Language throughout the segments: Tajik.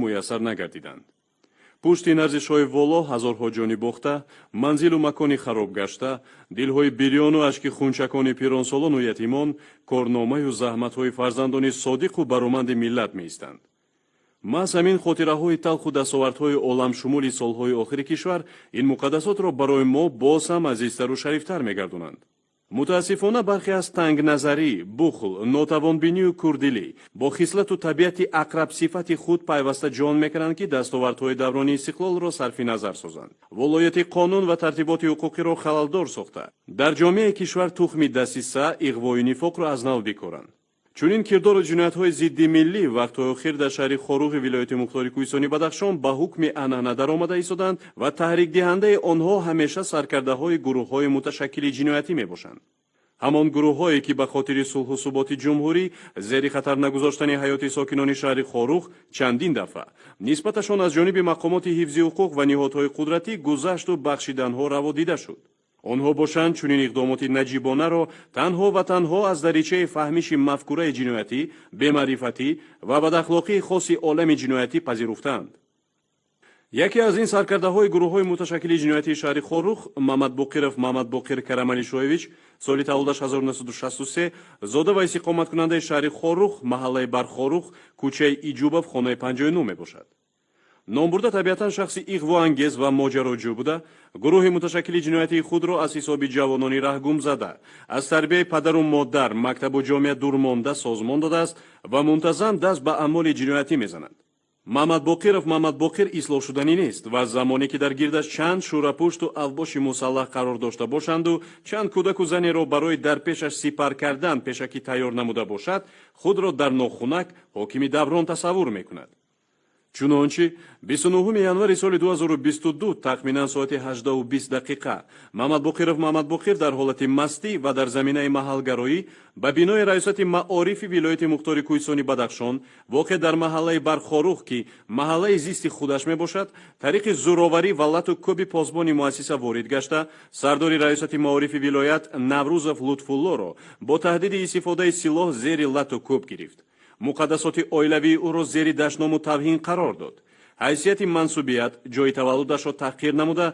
муяссар нагардиданд. пушти нарзишҳои воло ҳазорҳо ҷонӣ бохта, манзилу макони хароб гашта, дилҳои бирёну ашки хунчакони пиронсолону ятимон корномаю заҳматҳои фарзандони содиқу бароманди миллат меистанд. маҳз ҳамин хотираҳои талху дастовардҳои оламшумули солҳои охири кишвар ин муқаддасотро барои мо боз ҳам азизтару шарифтар мегардонанд. мутаассифона бархе аз тангназарӣ, бухл, нотавонбинию курдилӣ бо хислату табиати ақрабсифати худ пайваста ҷон мекунанд ки дастовардҳои даврони истиқлолро сарфи назар созанд. волояти қонун ва тартиботи ҳуқуқиро халалдор сохта, дар ҷомеаи кишвар тухми дасиса, иғвою нифоқро аз нав бикоранд. чунин кирдору ҷиноятҳои зидди миллӣ вақтҳои охир дар шаҳри хорухи вилояти мухтори кӯҳистони Бадахшон ба ҳукми анаъна даромада истоданд ва таҳрикдиҳандаи онҳо ҳамеша саркардаҳои гурӯҳҳои муташаккили ҷиноятӣ мебошанд. ҳамон гурӯҳҳое ки ба хотири сулҳу суботи ҷумҳурӣ зери хатар нагузоштани ҳаёти сокинони шаҳри хорух чандин дафъа нисбаташон аз ҷониби мақомоти ҳифзи ҳуқуқ ва ниҳодҳои қудратӣ гузашту бахшиданҳо раво дида шуд. онҳо бошанд чунин иқдомоти наҷибонаро танҳо ва танҳо аз даричаи фаҳмиши мафкураи ҷиноятӣ, бемаърифатӣ ва бадахлоқии хоси олами ҷиноятӣ пазируфтаанд. яке аз ин саркардаҳои гурӯҳҳои муташаккили ҷиноятии шаҳри хорух, Мамадбоқиров Мамадбоқир Карамалишоевич, соли тавлидаш 1963, зода ва истиқоматкунандаи шаҳри хорух, маҳаллаи Бархорух, кӯчаи Иҷубов, хонаи 59 мебошад. номбурда табиатан шахси иғвоангез ва моҷароҷӯ буда, гурӯҳи муташаккили ҷиноятии худро аз ҳисоби ҷавонони раҳгум зада, аз тарбияи падару модар, мактабу ҷомеа дурмонда созмон додааст ва мунтазам даст ба аъмоли ҷиноятӣ мезанад. Мамадбоқиров Мамадбоқир ислоҳшуданӣ нест ва замоне ки дар гирдаш чанд шӯрапушту авбоши мусаллаҳ қарор дошта бошанду чанд кӯдаку занеро барои дар пешаш сипар кардан пешакӣ тайёр намуда бошад, худро дар нохунак ҳокими даврон тасаввур мекунад. чунончи 29 январи соли 2022 тахминан соати 18:20 Мамадбоқиров Мамадбоқир дар ҳолати мастӣ ва дар заминаи маҳалгароӣ ба бинои раёсати маорифи вилояти мухтори кӯҳистони Бадахшон воқеъ дар маҳаллаи Бархорух ки маҳаллаи зисти худаш мебошад, тариқи зӯроварӣ ва лату кӯби позбони муассиса ворид гашта, сардори раёсати маорифи вилоят Наврӯзов Лутфуллоро бо таҳдиди истифодаи силоҳ зери лату кӯб гирифт. муқаддасоти оилавии ӯро зери даштному тавҳин қарор дод. ҳайсияти мансубият, ҷои таваллудашро таҳқир намуда,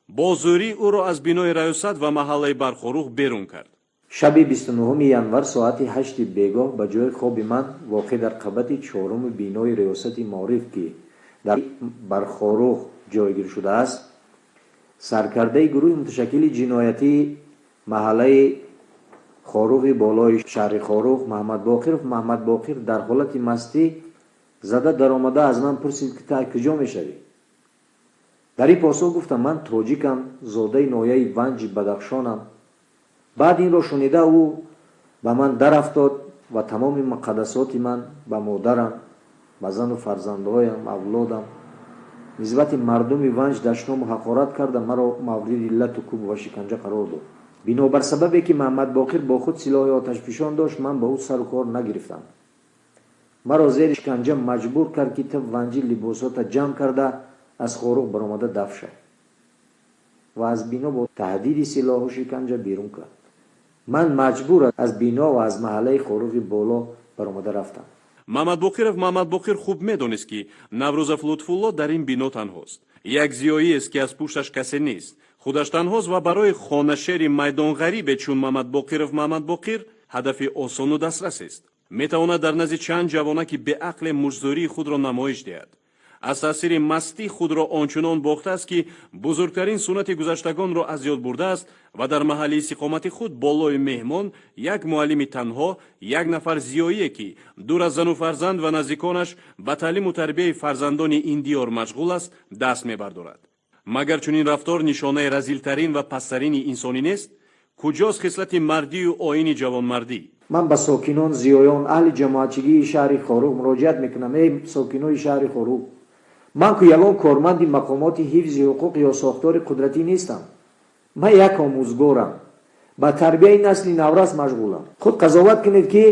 бо зӯрӣ ӯро аз бинои раёсат ва маҳаллаи Бархорух берун кард. шаби 29 январ соати 8 бегоҳ ба ҷои хоби ман воқеъ дар қабати 4 бинои раёсати маориф ки дар Бархорух ҷойгир шудааст, саркардаи гурӯҳи муташаккили ҷиноятии маҳаллаи хорухи болои шаҳри Хорух, Мамадбоқиров Мамадбоқир дар ҳолати мастӣ зада даромада аз ман пурсид ки та куҷо мешавӣ. дар ин посух гуфтам ман тоҷикам, зодаи ноҳияи Ванҷи Бадахшонам. баъд инро шунида ӯ ба ман дарафтод ва тамоми муқаддасоти ман ба модарам, ба зану фарзандҳоям, авлодам нисбати мардуми Ванҷ даштному ҳақорат карда маро мавриди лату кӯб ва шиканҷа қарор дод. бинобар сабабе ки Мамадбоқир бо худ силоҳи оташфишон дошт, ман ба ӯ сару кор нагирифтам. маро зери шиканҷа маҷбур кард ки таб ванҷи либосота ҷамъ карда аз хорух баромада дафн шав ва аз бино бо таҳдиди силоҳу шиканҷа берун кард. ман маҷбур аз бино ва аз маҳаллаи хорухи боло баромада рафтам. Мамадбоқиров Мамадбоқир хуб медонист ки Наврӯзов Лутфулло дар ин бино танҳост. як зиёиест ки аз пушташ касе нест. худаш танҳост ва барои хонашери майдонғарибе чун Мамадбоқиров Мамадбоқир ҳадафи осону дастрасест. метавонад дар назди чанд ҷавона ки беақле муҷзории худро намоиш диҳад. аз таъсири мастӣ худро ончунон бохтааст ки бузургтарин суннати гузаштагонро аз ёд бурдааст ва дар маҳалли истиқомати худ болои меҳмон як муаллими танҳо, як нафар зиёие ки дур аз зану фарзанд ва наздиконаш ба таълиму тарбияи фарзандони ин диёр машғул аст, даст мебардорад. магар чунин рафтор нишонаи разилтарин ва пасттарини инсонӣ нест? куҷост хислати мардию оини ҷавонмардӣ? ман ба сокинон, зиёён, аҳли ҷамоатчигии шаҳри Хорух муроҷиат мекунам. эй сокинони шаҳри Хорух, ман ку ягон корманди мақомоти ҳифзи ҳуқуқ ё сохтори қудратӣ нестам. ман як омӯзгорам, ба тарбияи насли наврас машғулам. худ қазоват кунед ки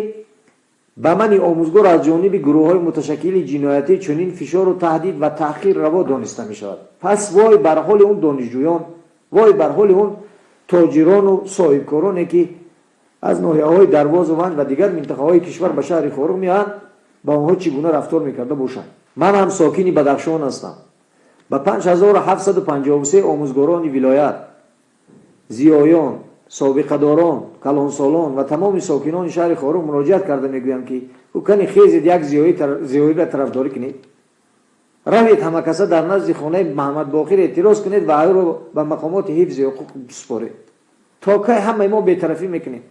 ба мани омӯзгор аз ҷониби гурӯҳҳои муташаккили ҷиноятӣ чунин фишору таҳдид ва таъхир раво дониста мешавад. пас вой бар ҳоли он донишҷӯён, вой бар ҳоли он тоҷирону соҳибкороне ки аз ноҳияҳои Дарвозу Ванҷ ва дигар минтақаҳои кишвар ба шаҳри Хорух меоянд, ба онҳо чӣ гуна рафтор мекарда бошанд. من هم ساکین بدخشان هستم. با 5753 آموزگاران ولایت، زیایان، سابقه‌داران، کلانسالان و تمام ساکنان شهر خارق مراجعت کرده میگویم که کنی خیزید یک زیایی را طرفداری کنید. روید همه کسا در نزد خانه محمد باقر اعتراض کنید و او را به مقامات حفظ حقوق بسپارید. تا که همه ما بی‌طرفی میکنیم.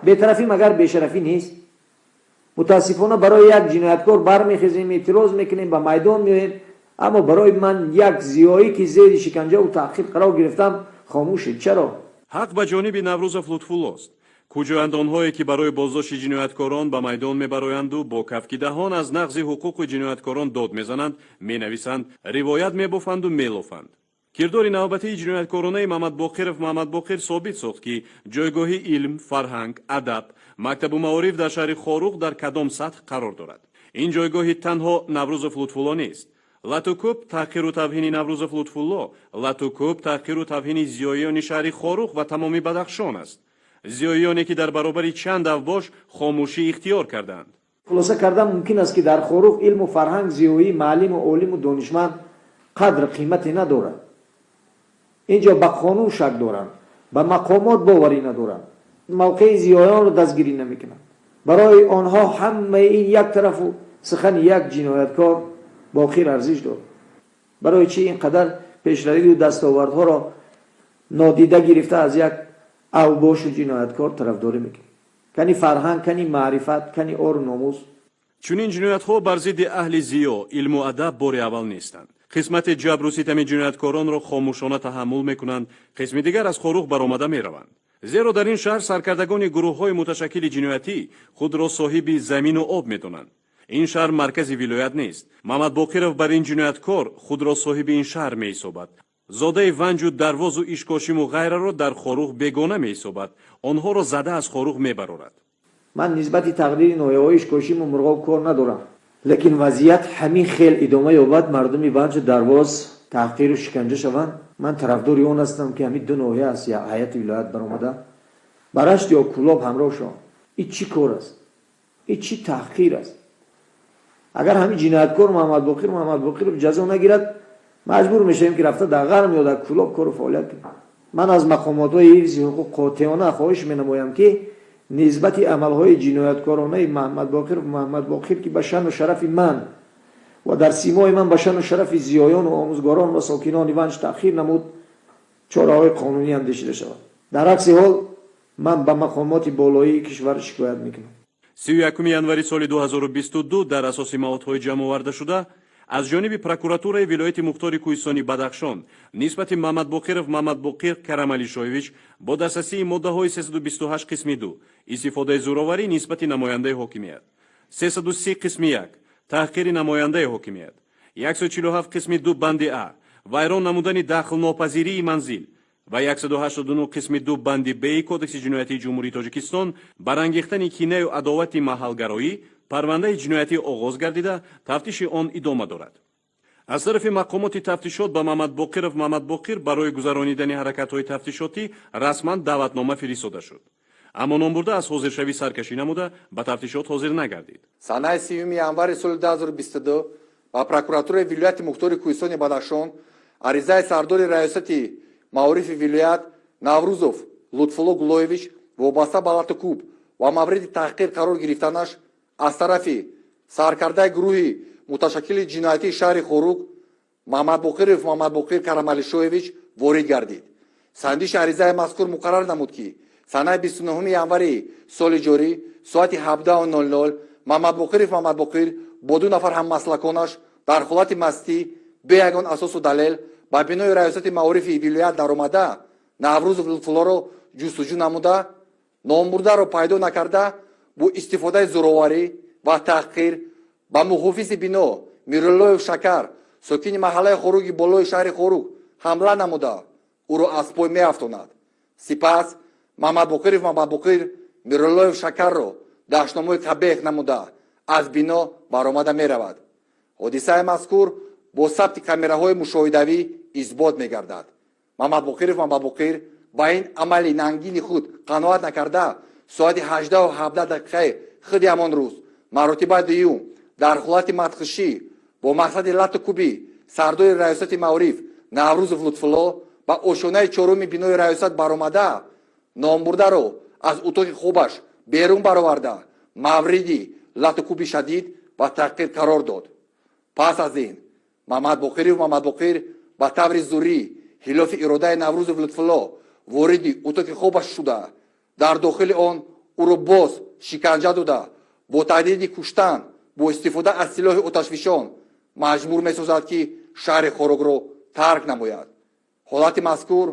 بی‌طرفی مگر بی‌شرفی نیست؟ متاسفانه برای یک جنایتکار برمیخیزیم، اعتراض میکنیم، به میدان میاییم، اما برای من یک زیایی که زیر شکنجه و تعقیب قرار گرفتم خاموشید. چرا؟ ҳақ ба ҷониби Наврӯзов Лутфуллост. Куҷоянд онҳое ки барои боздошти ҷинояткорон ба майдон мебароянду бо кафки даҳон аз нағзи ҳуқуқи ҷинояткорон дод мезананд, менависанд, ривоят мебофанду мелофанд. кирдори навбатии ҷинояткоронаи Маҳмад Боқир собит сохт ки ҷойгоҳи илм, фарҳанг, адаб, мактабу маориф дар шаҳри Хоруқ дар кадом сатҳ қарор дорад. ин ҷойгоҳи танҳо Наврӯзов Лутфулло нест. латукӯб таҳқиру тавҳини Наврӯзов Лутфулло, латукӯб таҳқиру тавҳини зиёёни шаҳри Хоруқ ва тамоми Бадахшон аст. зиёёне ки дар баробари чанд авбош хомӯшӣ ихтиёр карданд. خلاصه کردن ممکن است که در خروق علم و فرهنگ زیایی معلم و عالم و دانشمند قدر قیمتی ندارد. اینجا به قانون شک دارند، به مقامات باوری ندارند، موقع زیایان رو دستگیری نمیکنند. برای آنها همه این یک طرف و سخن یک جنایتکار باقی ارزش دارد. برای چی اینقدر پیشروی و دستاوردها را نادیده گرفته از یک اوباش و جنایتکار طرفداری میکنه؟ کنی فرهنگ، کنی معرفت، کنی اور و ناموس. чунин ҷиноятҳо бар зидди аҳли зиё, илму адаб бори аввал нестанд. қисмати ҷабру ситами ҷинояткоронро хомӯшона таҳаммул мекунанд, қисми дигар аз Хоруқ баромада мераванд. зеро дар ин шаҳр саркардагони гурӯҳҳои муташаккили ҷиноятӣ худро соҳиби замину об медонанд. ин шаҳр маркази вилоят нест. Маҳмад Боқиров бар ин ҷинояткор худро соҳиби ин шаҳр меҳисобад. зодаи ванҷу дарвозу ишкошиму ғайраро дар Хоруқ бегона меҳисобад. онҳоро зада аз Хоруқ мебарорад. من نسبت تقدیر نویایش کشیم و مرغاب کار ندارم، لیکن وضعیت همین خیل ادامه یابد، مردمی بانچ درواز تحقیر و شکنجه شوند. من طرفدار اون هستم که همین دو نوعه است یا هیئت ولایت برآمده برشت یا کلاب همراه شوند. این چی کار است؟ این چی تحقیر است؟ اگر همین جنایتکار محمد باقر جزا نگیرد، مجبور میشیم که رفته در غرم یا در کلاب کار و فعالیت کنیم. من از مقامات های حفظ حقوق قاطعانه خواهش مینمایم که نسبت عملهای جنایتکارانه محمد باقر که به شأن و شرف من و در سیمای من به شأن و شرف زیایان و آموزگاران و ساکنان ونج تأخیر نمود، چاره‌های قانونی اندیشیده شود. در عکس حال من به مقامات بالایی کشور شکایت میکنم. 31 январи соли 2022 дар асоси маҳодҳои ҷамъоварда шуда аз ҷониби прокуратураи вилояти мухтори Кӯҳистони Бадахшон нисбати Маҳмад Боқир Карамалишоевич бо дастрасии моддаҳои 328 қисми 2 истифодаи зӯроварӣ нисбати намояндаи ҳокимият, 330 қисми 1 таҳқири намояндаи ҳокимият, 147 қисми 2 банди А вайрон намудани дахлнопазирии манзил ва 189 қисми 2 банди Б кодекси ҷиноятии ҷумҳурии Тоҷикистон барангехтани кинаю адовати маҳалгароӣ парвандаи ҷиноятӣ оғоз гардида тафтиши он идома дорад. аз тарафи мақомоти тафтишот ба Маҳмад Боқир барои гузаронидани ҳаракатҳои тафтишотӣ расман даъватнома фиристода шуд, аммо номбурда аз ҳозиршавӣ саркашӣ намуда ба тафтишот ҳозир нагардид. санаи 3 январи соли 2022 ба прокуратураи вилояти мухтори Кӯҳистони Бадахшон аризаи сардори раёсати маорифи вилоят Наврӯзов Лутфулло Гулоевич вобаста ба латукӯб ва мавриди таҳқир қарор гирифтанаш аз тарафи саркардаи гурӯҳи муташаккили ҷиноятии шаҳри Хоруқ Маҳмад Боқир Карамалишоевич ворид гардид. сандиши аризаи мазкур муқаррар намуд ки санаи 29 январи соли ҷорӣ соати 17:00 Маҳмад Боқир бо ду нафар ҳаммаслаконаш дар ҳолати мастӣ бе ягон асосу далел ба бинои раёсати маорифи вилоят даромада Наврӯзов Лутфуллоро ҷустуҷӯ намуда, номбурдаро пайдо накарда, бо истифодаи зӯроварӣ ва таҳқир ба мухофизи бино Мироллоев Шакар сокини маҳаллаи Хоруқи болои шаҳри Хоруқ ҳамла намуда, ӯро аз пой меафтонад. сипас Маҳмад Боқир Мироллоев Шакарро даштномаи қабеҳ намуда аз бино баромада меравад. ҳодисаи мазкур бо сабти камераҳои мушоҳидавӣ исбот мегардад. Маҳмад Боқир ба ин амали нангини худ қаноат накарда, соати 18:17 худи ҳамон рӯз маротибаи дуюм дар ҳолати матхушӣ бо мақсади лату куби сардори раёсати маориф Наврузов Лутфулло ба ошонаи чоруми бинои раёсат баромада номбурдаро аз утоқи хубаш берун бароварда мавриди лату куби шадид ва таҳқир қарор дод. пас аз ин Мамадбоқир ба таври зурӣ хилофи иродаи Наврузов Лутфулло вориди утоқи хубаш шуда дар дохили он ӯро боз шиканҷа дода бо таҳдиди куштан бо истифода аз силоҳи оташфишон маҷбур месозад ки шаҳри Хорогро тарк намояд. ҳолати мазкур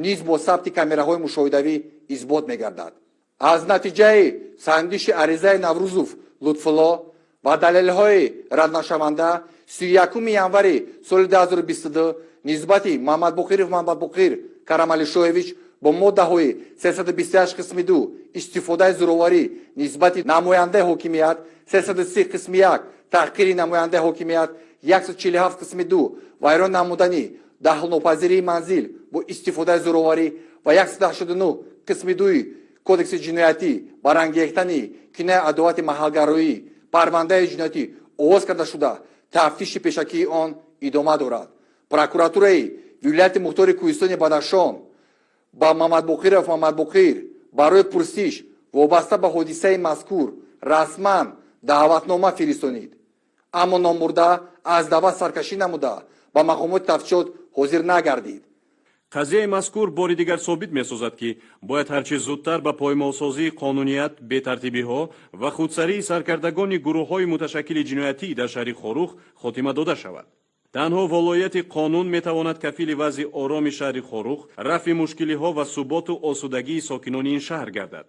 низ бо сабти камераҳои мушоҳидавӣ исбот мегардад. аз натиҷаи сандиши аризаи Наврузов Лутфулло ва далелҳои раднашаванда 31 январи соли 2022 нисбати Мамадбоқир Карамалишоевич бо моддаҳои 328 қисми 2 истифодаи зӯроварӣ нисбати намояндаи ҳокимият, 330 қисми 1 таҳқири намояндаи ҳокимият, 147 қисми 2 вайрон намудани дахлнопазирии манзил бо истифодаи зӯроварӣ ва 189 қисми 2 кодекси ҷиноятӣ барангехтани кинояи адовати маҳалгароӣ парвандаи ҷиноятӣ оғоз карда шуда тафтиши пешакии он идома дорад. прокуратураи вилояти мухтори Кӯҳистони Бадахшон ба Мамадбоқир барои пурсиш вобаста ба ҳодисаи мазкур расман даъватнома фиристонид, аммо номбурда аз даъват саркашӣ намуда ба мақомоти тафтишот ҳозир нагардид. қазияи мазкур бори дигар собит месозад ки бояд ҳарчи зудтар ба поймолсозии қонуният, бетартибиҳо ва худсарии саркардагони гурӯҳҳои муташаккили ҷиноятӣ дар шаҳри Хорух хотима дода шавад. танҳо волояти қонун метавонад кафили вазъи ороми шаҳри Хорух, рафъи мушкилиҳо ва суботу осудагии сокинони ин шаҳр гардад.